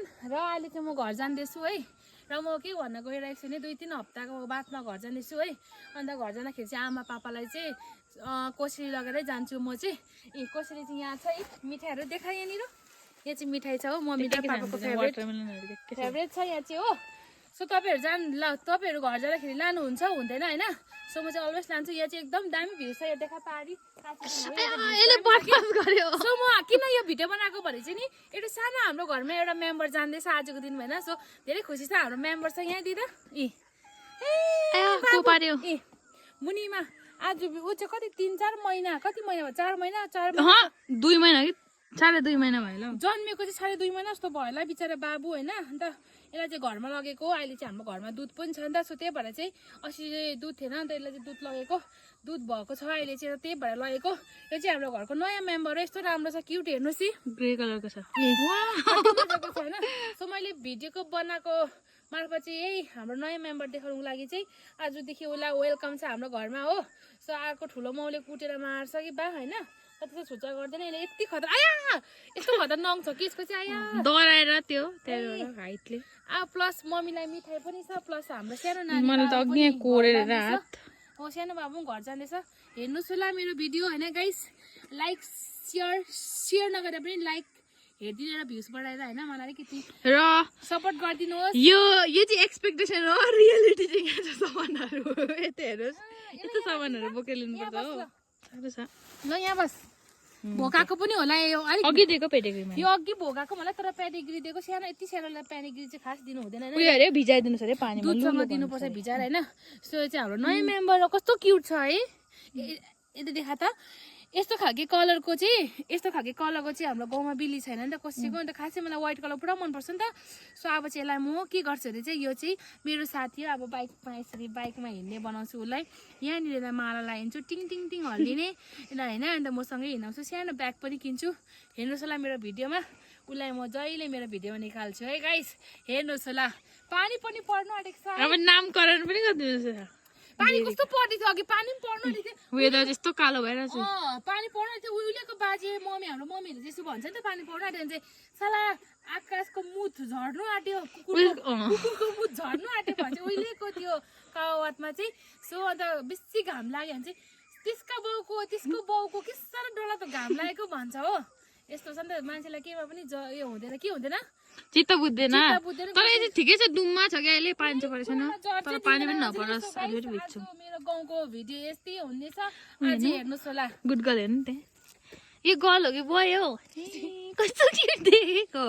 सबैजनान र अहिले चाहिँ म घर जाँदैछु है र म के भन्न गइरहेको छु नि 2-3 हप्ताको बादमा घर जाँदैछु है अन्त घर जाँदाखेरि चाहिँ आमा पापालाई चाहिँ कोसेली लगेरै जान्छु म चाहिँ कोसेली चाहिँ यहाँ छ है मिठाईहरू देखाएँ यहाँनिर यहाँ चाहिँ मिठाई छ हो मम्मी र पापाको फेभरेट छ यहाँ चाहिँ हो सो तपाईँहरू घर जाँदाखेरि लानुहुन्छ हुँदैन होइन सो म चाहिँ अलवेज लान्छु यहाँ चाहिँ एकदम दामी भ्यू छ यो देखा पारी सो म किन यो भिडियो बनाएको भने चाहिँ नि एउटा सानो हाम्रो घरमा एउटा मेम्बर जान्दैछ आजको दिन होइन सो धेरै खुसी छ हाम्रो मेम्बर छ यहाँतिर मुनिमा आज ऊ चाहिँ कति 3-4 महिना कति महिना भयो 4 महिना 2 महिना कि 2.5 महिना भयो जन्मेको चाहिँ 2.5 महिना जस्तो भयो होला बिचरा बाबु होइन अन्त यसलाई चाहिँ घरमा लगेको अहिले चाहिँ हाम्रो घरमा दुध पनि छ नि त सो त्यही भएर चाहिँ अस्ति दुध थिएन अन्त यसलाई चाहिँ दुध लगेको दुध भएको छ अहिले चाहिँ त्यही भएर लगेको यो चाहिँ हाम्रो घरको नयाँ मेम्बर हो यस्तो राम्रो छ क्युट हेर्नुहोस् ग्रे कलरको छ होइन सो मैले भिडियोको बनाएको मार्फत चाहिँ यही हाम्रो नयाँ मेम्बर देखाउनुको लागि चाहिँ आजदेखि उसलाई वेलकम छ हाम्रो घरमा हो सो आएको ठुलो माउले कुटेर मार्छ कि बा होइन त्यस्तो छुच्चा गर्दैन यसले यति खतरा यस्तो खतरा नङ छ कि यसको चाहिँ डराएर त्यो हाइटले प्लस मम्मीलाई मिठाई पनि छ प्लस हाम्रो सानो नानी मैले त अघि कोरेर हात हो सानो बाबु पनि घर जाँदैछ हेर्नुहोस् होला मेरो भिडियो होइन गाइस लाइक सेयर नगरेर पनि लाइक हेरिदिएर भ्युज बढाएर होइन मलाई अलिकति र सपोर्ट गरिदिनुहोस् यो चाहिँ एक्सपेक्टेसन हो रियालिटी चाहिँ यहाँ छ सामानहरू यता हेर्नुहोस् यस्तो सामानहरू बोकेर लिनुपर्छ हो साह्रो छ ल यहाँ बस भोकाको पनि होला यो अलिक अघि दिएको पेडिग्रीमा यो अघि भोकाको मलाई तर पेडिग्री दिएको सानो यति सानोलाई पेडिग्री चाहिँ खास दिनु हुँदैन उयो अरे भिजाइदिनुहोस् अरे पानीमा दुधसँग दिनुपर्छ भिजाएर होइन सो चाहिँ हाम्रो नयाँ मेम्बर कस्तो क्युट छ है यता देखा त यस्तो खालको कलरको चाहिँ हाम्रो गाउँमा बिल्ली छैन नि त कसैको अन्त खासै मलाई व्हाइट कलर पुरा मनपर्छ नि त सो अब चाहिँ यसलाई म के गर्छु अरे चाहिँ यो चाहिँ मेरो साथी हो अब बाइकमा यसरी बाइकमा हिँड्ने बनाउँछु उसलाई यहाँनिर माला लगाइदिन्छु टिङ टिङ टिङ हल्लिने होइन अन्त मसँगै हिँडाउँछु सानो ब्याग पनि किन्छु हेर्नुहोस् होला मेरो भिडियोमा उसलाई म जहिले मेरो भिडियोमा निकाल्छु है गाइस हेर्नुहोस् होला पानी पनि पर्नु आँटेको छ अब नामकरण पनि गरिदिनुहोस् पानी कस्तो पर्दै थियो अघि पानी पनि पर्नु आँटेको थियो वेदर त्यस्तो कालो भइरहेछ पानी पर्नु आँटेको थियो उहिलेको बाजे हाम्रो मम्मीहरू त्यसो भन्छ नि त पानी पर्नु आँट्यो भने चाहिँ साला आकाशको मुथ झर्नु आँट्यो कुकुरको मुथ झर्नु आँट्यो भन्छ उहिलेको त्यो कहावतमा चाहिँ सो अन्त बेसी घाम लाग्यो भने चाहिँ त्यसको बाउको के साह्रो डरला त घाम लागेको भन्छ हो यस्तो छ नि त मान्छेलाई केमा पनि यो हुँदैन के हुँदैन चित्त बुझ्दैन तर यो चाहिँ ठिकै छ डुममा छ क्या अहिले पानी चाहिँ परेको छैन तर पानी पनि नपरोस् अलिअलि भिज्छु मेरो गाउँको भिडियो यस्तै हुनेछ आज हेर्नुहोस् होला गुड गर्ल हेर्नु नि त्यहाँ यो गर्ल हो कि बोय हो कस्तो क्युट देखेको